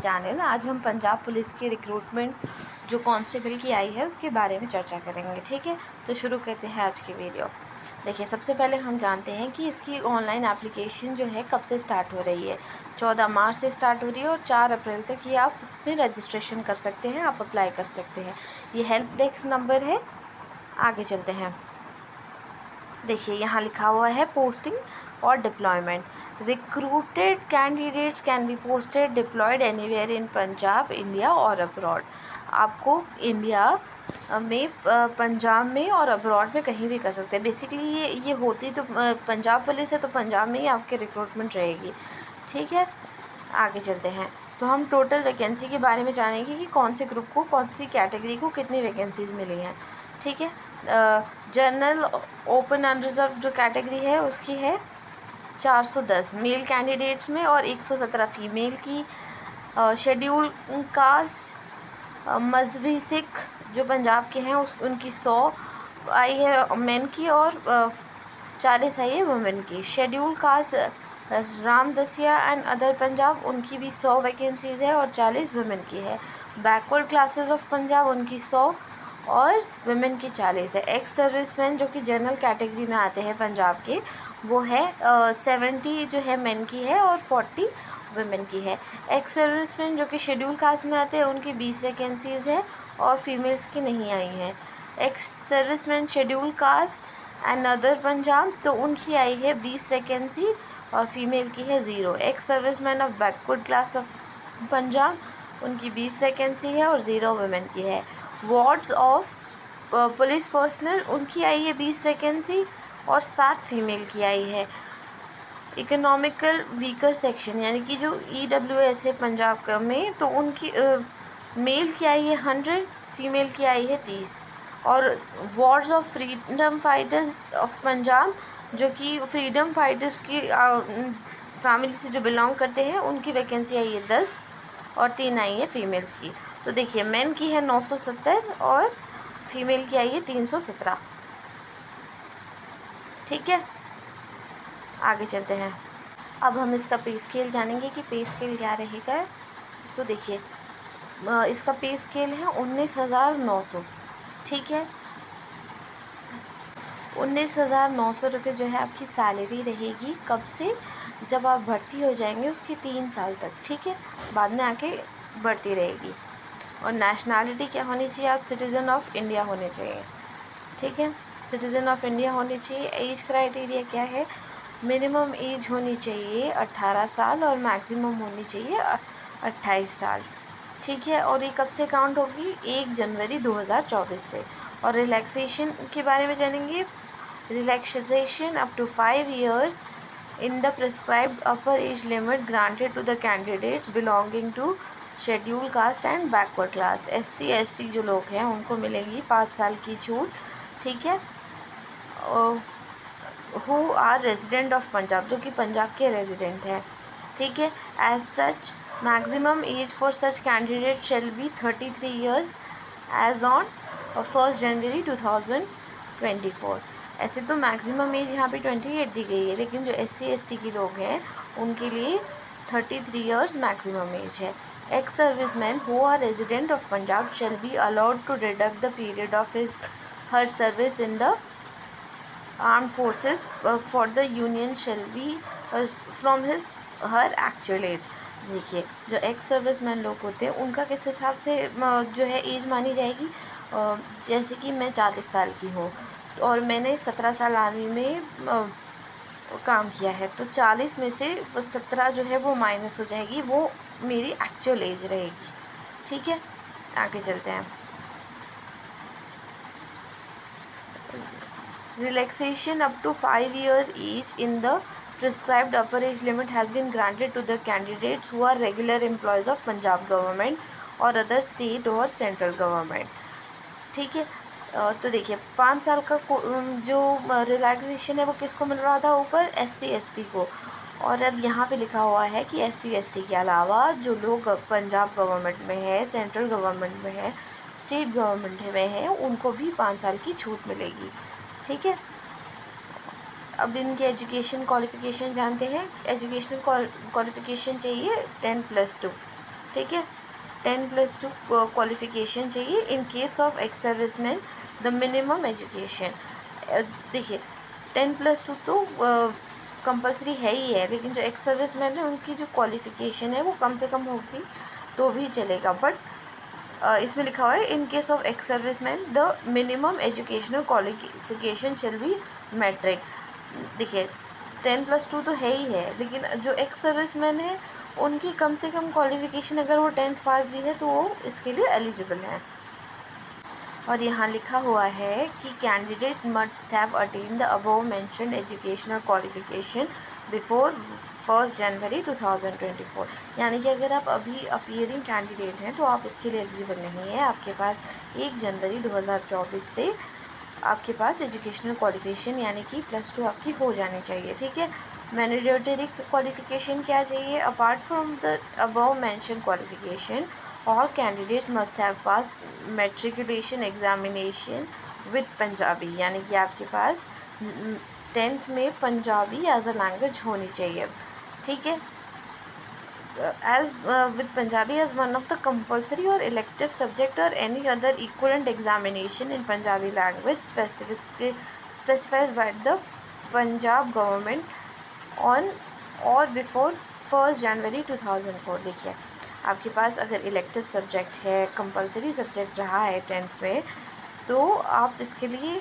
Channel. आज हम Punjab police की रिक्रूटमेंट जो कांस्टेबल की आई है उसके बारे में चर्चा करेंगे। ठीक है, तो शुरू करते हैं आज की वीडियो। देखिए, सबसे पहले हम जानते हैं कि इसकी ऑनलाइन एप्लीकेशन जो है कब से स्टार्ट हो रही है। 14 मार्च से स्टार्ट हो रही है और 4 अप्रैल तक ये आप इसमें रजिस्ट्रेशन कर सकते हैं, आप अप्लाई कर सकते हैं। ये हेल्प डेस्क नंबर है। आगे चलते हैं। देखिए, यहाँ लिखा हुआ है पोस्टिंग और deployment. Recruited candidates can be posted deployed anywhere in Punjab, India और अब्रॉड। आपको इंडिया में, पंजाब में और अब्रॉड में कहीं भी कर सकते हैं। बेसिकली ये होती तो पंजाब पुलिस है, तो पंजाब में ही आपकी रिक्रूटमेंट रहेगी। ठीक है, आगे चलते हैं। तो हम टोटल वैकेंसी के बारे में जानेंगे कि कौन से ग्रुप को, कौन सी कैटेगरी को कितनी वैकेंसीज़ मिली हैं। ठीक है, जनरल ओपन अनरिजर्व जो कैटेगरी है उसकी है 410 मेल कैंडिडेट्स में और 117 फीमेल की। शेड्यूल कास्ट मजहबी सिख जो पंजाब के हैं उनकी 100 आई है मेन की और 40 आई है वुमेन की। Schedule caste Ramdasia and other Punjab उनकी भी 100 वैकेंसीज़ है और 40 वुमेन की है। बैकवर्ड क्लासेस ऑफ पंजाब उनकी 100 और वुमेन की 40 है। एक्स सर्विसमैन जो कि जनरल कैटेगरी में आते हैं पंजाब के, वो है 70 जो है मेन की है और 40 वुमेन की है। एक्स सर्विसमैन जो कि शेड्यूल कास्ट में आते हैं उनकी 20 वैकेंसीज़ है और फीमेल्स की नहीं आई हैं। Ex serviceman schedule caste and other Punjab तो उनकी आई है 20 वैकेंसी और फीमेल की है 0। Ex serviceman of backward class of Punjab उनकी 20 वैकेंसी है और 0 वुमेन की है। वार्ड्स ऑफ पुलिस पर्सनल उनकी आई है 20 वैकेंसी और 7 फीमेल की आई है। इकोनॉमिकल वीकर सेक्शन यानी कि जो EWS है पंजाब का में, तो उनकी मेल की आई है 100, फीमेल की आई है 30। और wards of freedom fighters of Punjab जो कि फ्रीडम फाइटर्स की फैमिली से जो बिलोंग करते हैं उनकी वैकेंसी आई है 10 और 3 आई है फीमेल्स की। तो देखिए, मेन की है 970 और फीमेल की आई है 317। ठीक है, आगे चलते हैं। अब हम इसका पे स्केल जानेंगे कि पे स्केल क्या रहेगा। तो देखिए, इसका पे स्केल है 19,900। ठीक है, 19,900 रुपये जो है आपकी सैलरी रहेगी। कब से? जब आप भर्ती हो जाएंगे उसके 3 साल तक। ठीक है, बाद में आके बढ़ती रहेगी। और नेशनैलिटी क्या होनी चाहिए? आप सिटीज़न ऑफ इंडिया होने चाहिए। ठीक है, सिटीज़न ऑफ इंडिया होनी चाहिए। एज क्राइटेरिया क्या है? मिनिमम एज होनी चाहिए 18 साल और मैक्सिमम होनी चाहिए 28 साल। ठीक है, और ये कब से काउंट होगी? 1 जनवरी 2024 से। और रिलैक्सेशन के बारे में जानेंगे। Relaxation up to 5 years in the prescribed upper age limit granted to the candidates belonging to schedule caste and backward class. SC ST जो लोग हैं उनको मिलेगी 5 साल की छूट। ठीक है, who are resident of Punjab जो कि पंजाब के रेजिडेंट हैं। ठीक है, as such maximum age for such candidate shall be 33 years age on 1 January 2024। ऐसे तो मैक्सिमम एज यहाँ पे 28 दी गई है, लेकिन जो SC ST की लोग हैं उनके लिए 33 years मैक्सिमम एज है। Ex serviceman who are resident of Punjab shall be allowed to deduct the period of his her service in the armed forces for the union shall be from his her actual age. देखिए, जो ex serviceman लोग होते हैं उनका किस हिसाब से जो है एज मानी जाएगी। जैसे कि मैं 40 साल की हूँ और मैंने 17 साल आर्मी में काम किया है, तो 40 में से 17 जो है वो माइनस हो जाएगी, वो मेरी एक्चुअल एज रहेगी। ठीक है, आगे चलते हैं। Relaxation up to 5 year each in the prescribed upper age limit has been granted to the candidates who are regular employees of Punjab government और other state और central government। ठीक है, तो देखिए 5 साल का जो रिलैक्सेशन है वो किसको मिल रहा था? ऊपर SC ST को। और अब यहाँ पे लिखा हुआ है कि SC ST के अलावा जो लोग पंजाब गवर्नमेंट में है, सेंट्रल गवर्नमेंट में है, स्टेट गवर्नमेंट में है, उनको भी 5 साल की छूट मिलेगी। ठीक है, अब इनके एजुकेशन क्वालिफ़िकेशन जानते हैं। एजुकेशनल क्वालिफ़िकेशन चाहिए 10+2। ठीक है। 10+2 क्वालिफिकेशन चाहिए। इन case of ex serviceman the minimum education, देखिए 10+2 तो कंपलसरी है ही है, लेकिन जो एक्स सर्विसमैन है उनकी जो क्वालिफिकेशन है वो कम से कम होगी तो भी चलेगा। बट इसमें लिखा हुआ है in case of ex serviceman the minimum educational qualification shall be matric. देखिए 10+2 तो है ही है, लेकिन जो एक्स सर्विसमैन है उनकी कम से कम क्वालिफिकेशन अगर वो 10th पास भी है तो वो इसके लिए एलिजिबल है। और यहाँ लिखा हुआ है कि candidate must have attain the above mentioned educational qualification before 1 January 2024। यानी कि अगर आप अभी अपीयरिंग कैंडिडेट हैं तो आप इसके लिए एलिजिबल नहीं है। आपके पास 1 जनवरी 2024 से आपके पास एजुकेशनल क्वालिफिकेशन यानी कि +2 आपकी हो जानी चाहिए। ठीक है। मैंडेटरी क्वालिफिकेशन क्या चाहिए? Apart from the above mention qualification all candidates must have passed matriculation examination with Punjabi, यानी कि आपके पास 10th में पंजाबी एज अ लैंग्वेज होनी चाहिए। ठीक है। as with Punjabi as one of the compulsory or elective subject or any other equivalent examination in Punjabi language specified by the Punjab government on or before 1 जनवरी 2004। देखिए आपके पास अगर elective subject है, compulsory subject रहा है 10th में, तो आप इसके लिए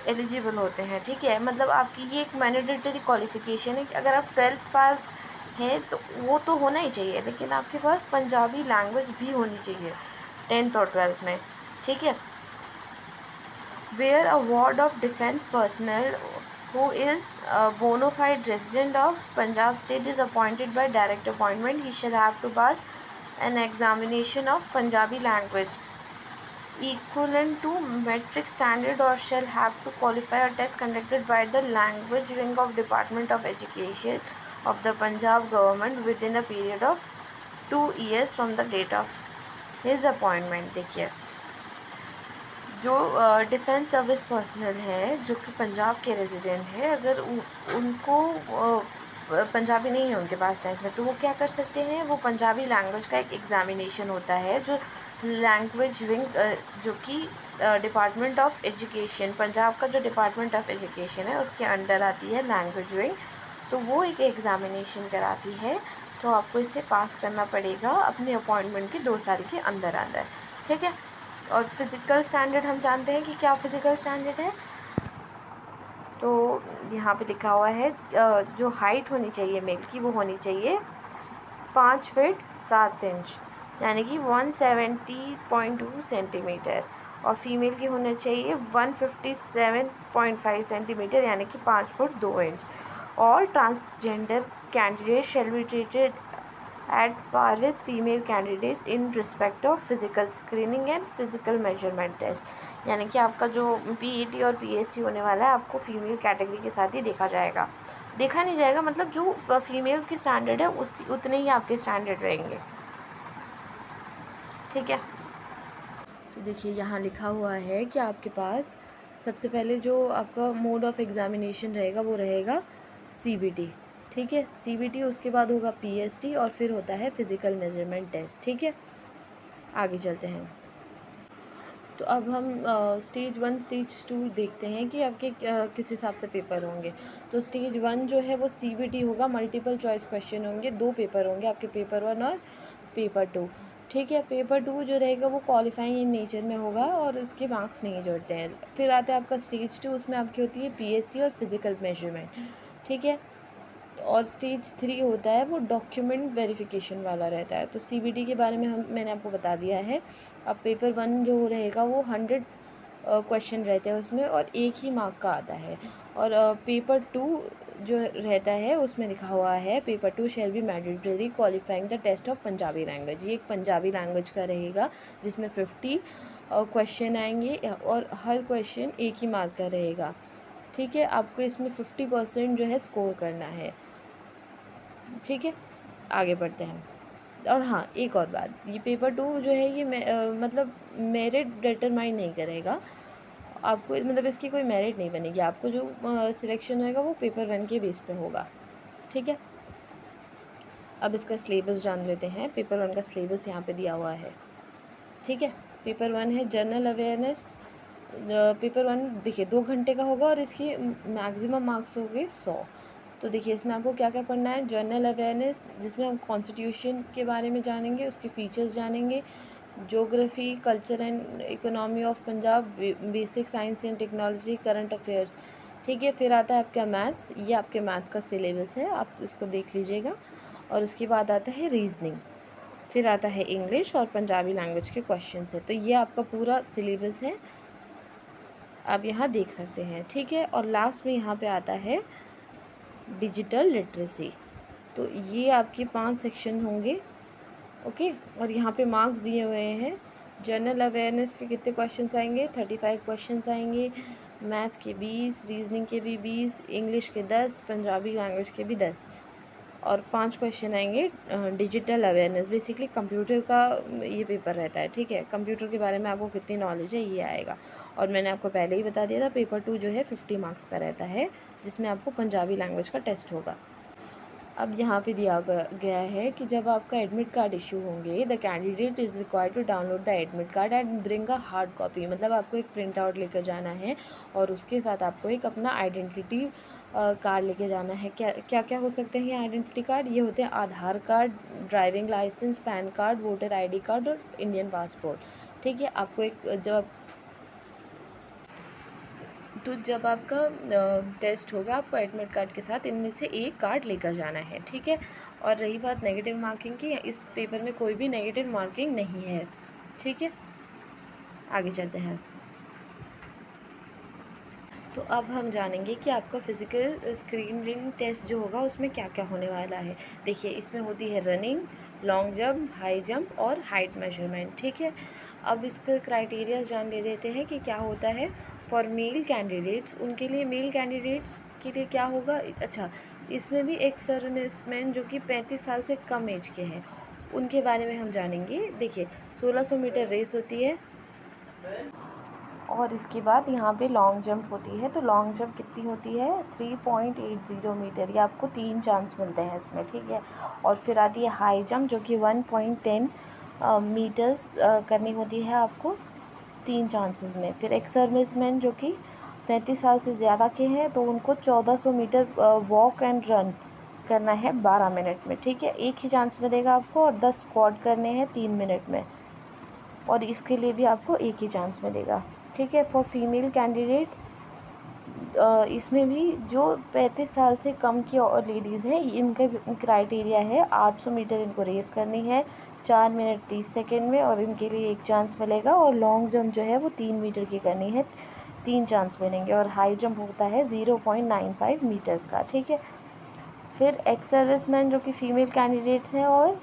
एलिजिबल होते हैं। ठीक है। मतलब आपकी ये एक मैंडेटरी क्वालिफ़िकेशन है कि अगर आप 12th पास हैं तो वो तो होना ही चाहिए, लेकिन आपके पास पंजाबी लैंग्वेज भी होनी चाहिए 10th और 12th में। ठीक है। Where a ward of defence personnel who is a bona fide resident of Punjab state is appointed by direct appointment, he shall have to pass an examination of Punjabi language equivalent to metric standard or shall have to qualify a test conducted by the language wing of Department of Education of the Punjab government within a period of 2 years from the date of his appointment। देखिए जो defence service personal है जो कि पंजाब के resident है, अगर उनको पंजाबी नहीं है उनके पास 10th में, तो वो क्या कर सकते हैं? वो पंजाबी लैंग्वेज का एक एग्ज़ामिनेशन होता है जो लैंग्वेज विंग जो कि डिपार्टमेंट ऑफ एजुकेशन, पंजाब का जो डिपार्टमेंट ऑफ एजुकेशन है उसके अंडर आती है लैंग्वेज विंग, तो वो एक एग्ज़ामिनेशन कराती है। तो आपको इसे पास करना पड़ेगा अपने अपॉइंटमेंट के 2 साल के अंदर अंदर। ठीक है। और फिज़िकल स्टैंडर्ड हम जानते हैं कि क्या फ़िज़िकल स्टैंडर्ड है, तो यहाँ पे लिखा हुआ है जो हाइट होनी चाहिए मेल की वो होनी चाहिए 5 फीट 7 इंच यानी कि 170.2 सेंटीमीटर, और फीमेल की होनी चाहिए 157.5 सेंटीमीटर यानी कि 5 फुट 2 इंच। और transgender candidate shall be treated at par with female candidates in respect of physical screening and physical measurement test। यानी कि आपका जो PET और PST होने वाला है आपको फीमेल कैटेगरी के साथ ही देखा जाएगा, देखा नहीं जाएगा, मतलब जो फीमेल की स्टैंडर्ड है उसी उतने ही आपके स्टैंडर्ड रहेंगे। ठीक है। तो देखिए यहाँ लिखा हुआ है कि आपके पास सबसे पहले जो आपका मोड ऑफ एग्ज़ामिनेशन रहेगा वो रहेगा CBT। ठीक है। CBT उसके बाद होगा PST और फिर होता है फ़िज़िकल मेजरमेंट टेस्ट। ठीक है। आगे चलते हैं। तो अब हम स्टेज 1 स्टेज 2 देखते हैं कि आपके किस हिसाब से पेपर होंगे। तो स्टेज 1 जो है वो CBT होगा, मल्टीपल चॉइस क्वेश्चन होंगे, 2 पेपर होंगे आपके, पेपर 1 और पेपर 2। ठीक है। पेपर 2 जो रहेगा वो क्वालिफाइंग इन नेचर में होगा और उसके मार्क्स नहीं जोड़ते हैं। फिर आता है आपका स्टेज 2, उसमें आपकी होती है PST और फिज़िकल मेजरमेंट। ठीक है। और स्टेज 3 होता है वो डॉक्यूमेंट वेरिफिकेशन वाला रहता है। तो CBT के बारे में मैंने आपको बता दिया है। अब पेपर 1 जो रहेगा वो 100 क्वेश्चन रहते हैं उसमें और 1 ही मार्क का आता है। और पेपर 2 जो रहता है उसमें लिखा हुआ है paper 2 shall be mandatory qualifying the test of Punjabi language. ये एक पंजाबी लैंग्वेज का रहेगा जिसमें 50 क्वेश्चन आएंगे और हर क्वेश्चन 1 ही मार्क का रहेगा। ठीक है। आपको इसमें 50% जो है स्कोर करना है। ठीक है। आगे बढ़ते हैं। और हाँ, एक और बात, ये पेपर 2 जो है ये मतलब मेरिट डिटरमाइन नहीं करेगा आपको, मतलब इसकी कोई मेरिट नहीं बनेगी, आपको जो सिलेक्शन होएगा वो पेपर 1 के बेस पे होगा। ठीक है। अब इसका सिलेबस जान लेते हैं। पेपर 1 का सिलेबस यहाँ पे दिया हुआ है, ठीक है। पेपर 1 है जनरल अवेयरनेस। पेपर 1 देखिए 2 घंटे का होगा और इसकी मैक्सिमम मार्क्स होंगे 100। तो देखिए इसमें आपको क्या क्या पढ़ना है। जनरल अवेयरनेस, जिसमें हम कॉन्स्टिट्यूशन के बारे में जानेंगे, उसके फीचर्स जानेंगे, geography, culture and economy of Punjab, basic science and technology, current affairs, ठीक है। फिर आता है आपका मैथ्स, ये आपके मैथ का सिलेबस है, आप इसको देख लीजिएगा। और उसके बाद आता है रीजनिंग, फिर आता है इंग्लिश और पंजाबी लैंग्वेज के क्वेश्चन है। तो ये आपका पूरा सिलेबस है, आप यहाँ देख सकते हैं, ठीक है। और लास्ट में यहाँ पे आता है डिजिटल लिटरेसी। तो ये आपके 5 सेक्शन होंगे, ओके। और यहाँ पे मार्क्स दिए हुए हैं। जनरल अवेयरनेस के कितने क्वेश्चंस आएंगे, 35 क्वेश्चंस आएंगे। मैथ के 20, रीजनिंग के भी 20, इंग्लिश के 10, पंजाबी लैंग्वेज के भी 10, और 5 क्वेश्चन आएंगे डिजिटल अवेयरनेस। बेसिकली कंप्यूटर का ये पेपर रहता है, ठीक है। कंप्यूटर के बारे में आपको कितनी नॉलेज है ये आएगा। और मैंने आपको पहले ही बता दिया था पेपर 2 जो है 50 मार्क्स का रहता है, जिसमें आपको पंजाबी लैंग्वेज का टेस्ट होगा। अब यहाँ पे दिया गया है कि जब आपका एडमिट कार्ड इशू होंगे, the candidate is required to download the admit card and bring a hard copy. मतलब आपको एक प्रिंट आउट लेकर जाना है और उसके साथ आपको एक अपना आइडेंटिटी कार्ड लेके जाना है। क्या क्या क्या हो सकते हैं ये आइडेंटिटी कार्ड? ये होते हैं Aadhaar card, driving licence, PAN card, voter ID card और इंडियन पासपोर्ट, ठीक है। आपको एक जब आपका टेस्ट होगा, आपको एडमिट कार्ड के साथ इनमें से एक कार्ड लेकर जाना है, ठीक है। और रही बात नेगेटिव मार्किंग की, इस पेपर में कोई भी नेगेटिव मार्किंग नहीं है, ठीक है। आगे चलते हैं। तो अब हम जानेंगे कि आपका फ़िज़िकल स्क्रीनिंग टेस्ट जो होगा उसमें क्या क्या होने वाला है। देखिए इसमें होती है running, long jump, high jump और हाइट मेजरमेंट, ठीक है। अब इसका क्राइटेरिया जान ले लेते हैं कि क्या होता है। फॉर मेल कैंडिडेट्स, उनके लिए, मेल कैंडिडेट्स के लिए क्या होगा। अच्छा, इसमें भी एक सर्विसमैन जो कि 35 साल से कम एज के हैं, उनके बारे में हम जानेंगे। देखिए 1600 मीटर रेस होती है और इसके बाद यहाँ पे लॉन्ग जंप होती है। तो लॉन्ग जंप कितनी होती है, 3.80 मीटर। ये आपको 3 चांस मिलते हैं इसमें, ठीक है। और फिर आती है हाई जंप जो कि 1.10 मीटर्स करनी होती है आपको 3 चांसेस में। फिर एक सर्विसमैन जो कि 35 साल से ज़्यादा के हैं तो उनको 1400 मीटर वॉक एंड रन करना है 12 मिनट में, ठीक है। एक ही चांस मिलेगा आपको, और 10 स्क्वाट करने हैं 3 मिनट में, और इसके लिए भी आपको एक ही चांस मिलेगा, ठीक है। फॉर फीमेल कैंडिडेट्स, इसमें भी जो 35 साल से कम की और लेडीज़ हैं, इनका क्राइटेरिया है 800 मीटर इनको रेस करनी है 4 मिनट 30 सेकेंड में, और इनके लिए एक चांस मिलेगा। और लॉन्ग जंप जो है वो 3 मीटर की करनी है, 3 चांस मिलेंगे। और हाई जंप होता है 0.95 मीटर्स का, ठीक है। फिर एक्स सर्विसमैन जो कि फ़ीमेल कैंडिडेट्स हैं और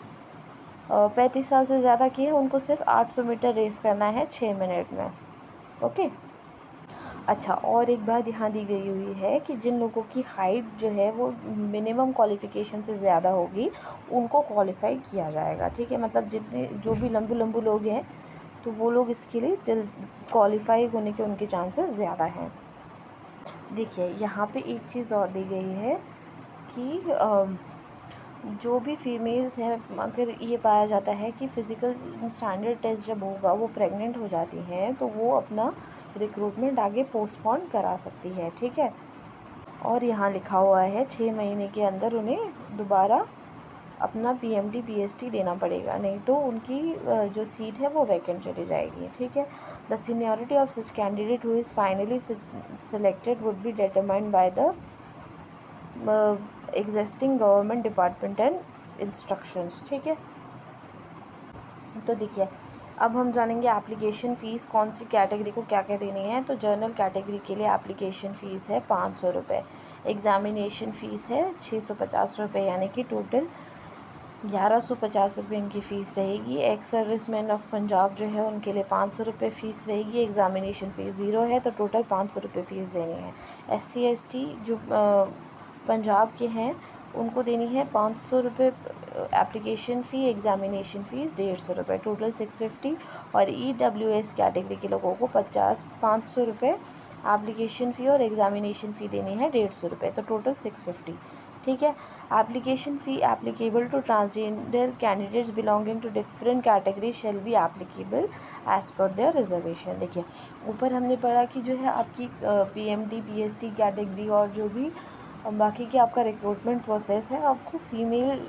35 साल से ज़्यादा की है, उनको सिर्फ 800 मीटर रेस करना है 6 मिनट में, ओके। अच्छा, और एक बात यहाँ दी गई हुई है कि जिन लोगों की हाइट जो है वो मिनिमम क्वालिफ़िकेशन से ज़्यादा होगी, उनको क्वालिफ़ाई किया जाएगा, ठीक है। मतलब जितने जो भी लंबू लोग हैं, तो वो लोग इसके लिए जल्द क्वालिफ़ाई होने के उनके चांसेस ज़्यादा हैं। देखिए यहाँ पे एक चीज़ और दी गई है कि जो भी फीमेल्स हैं, अगर ये पाया जाता है कि फ़िज़िकल स्टैंडर्ड टेस्ट जब होगा वो प्रेग्नेंट हो जाती हैं, तो वो अपना रिक्रूटमेंट आगे पोस्टपोन करा सकती है, ठीक है। और यहाँ लिखा हुआ है 6 महीने के अंदर उन्हें दोबारा अपना PMT PST देना पड़ेगा, नहीं तो उनकी जो सीट है वो वैकेंट चली जाएगी, ठीक है। The seniority of such candidate who is finally selected would be determined by the existing government department and instructions, ठीक है। तो देखिए अब हम जानेंगे एप्लीकेशन फ़ीस कौन सी कैटेगरी को क्या क्या देनी है। तो जर्नल कैटेगरी के लिए एप्लीकेशन फ़ीस है 500 रुपये, एग्ज़ामिनेशन फ़ीस है 650 रुपये, यानी कि टोटल 1150 रुपये इनकी फ़ीस रहेगी। एक्स सर्विसमैन ऑफ पंजाब जो है उनके लिए 500 रुपये फ़ीस रहेगी, एग्ज़ामिनेशन फ़ीस 0 है, तो टोटल 500 रुपये फ़ीस देनी है। SC ST जो पंजाब के हैं उनको देनी है 500 रुपये एप्लीकेशन फ़ी, एग्ज़ामिनेशन फ़ीस 150 रुपये, टोटल 650। और EWS कैटेगरी के लोगों को 500 रुपये एप्लीकेशन फ़ी और एग्ज़ामिनेशन फ़ी देनी है 150 रुपये, तो टोटल 650, ठीक है। Application fee applicable to transgender candidates belonging to different category shall be applicable as per their reservation. देखिए ऊपर हमने पढ़ा कि जो है आपकी PMT PST कैटेगरी और जो भी बाकी के आपका रिक्रूटमेंट प्रोसेस है आपको फ़ीमेल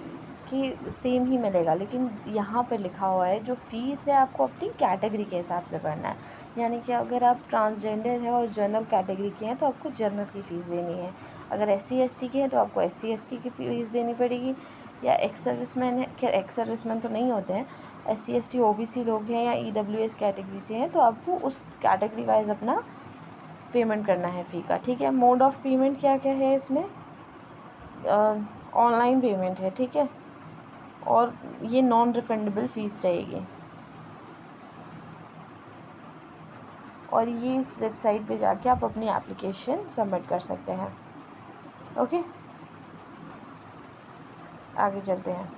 की सेम ही मिलेगा, लेकिन यहाँ पर लिखा हुआ है जो फ़ीस है आपको अपनी कैटेगरी के हिसाब से भरना है। यानी कि अगर आप ट्रांसजेंडर हैं और जनरल कैटेगरी के हैं तो आपको जनरल की फ़ीस देनी है, अगर SC ST के हैं तो आपको SC ST की फ़ीस देनी पड़ेगी, या एक्स सर्विसमैन है, खैर एक्स सर्विसमैन तो नहीं होते हैं, SC ST OBC लोग हैं या EWS कैटेगरी से हैं तो आपको उस कैटेगरी वाइज अपना पेमेंट करना है फ़ी का। ठीक है। मोड ऑफ़ पेमेंट क्या क्या है इसमें, ऑनलाइन पेमेंट है। ठीक है। और ये नॉन रिफंडेबल फ़ीस रहेगी, और ये इस वेबसाइट पे जाके आप अपनी एप्लीकेशन सबमिट कर सकते हैं। ओके, आगे चलते हैं।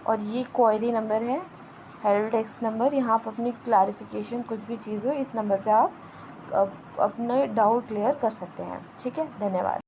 और ये क्वेरी नंबर है, हेल्प डेस्क नंबर, यहाँ आप अपनी क्लैरिफिकेशन कुछ भी चीज़ हो इस नंबर पे आप अपने डाउट क्लियर कर सकते हैं। ठीक है, धन्यवाद।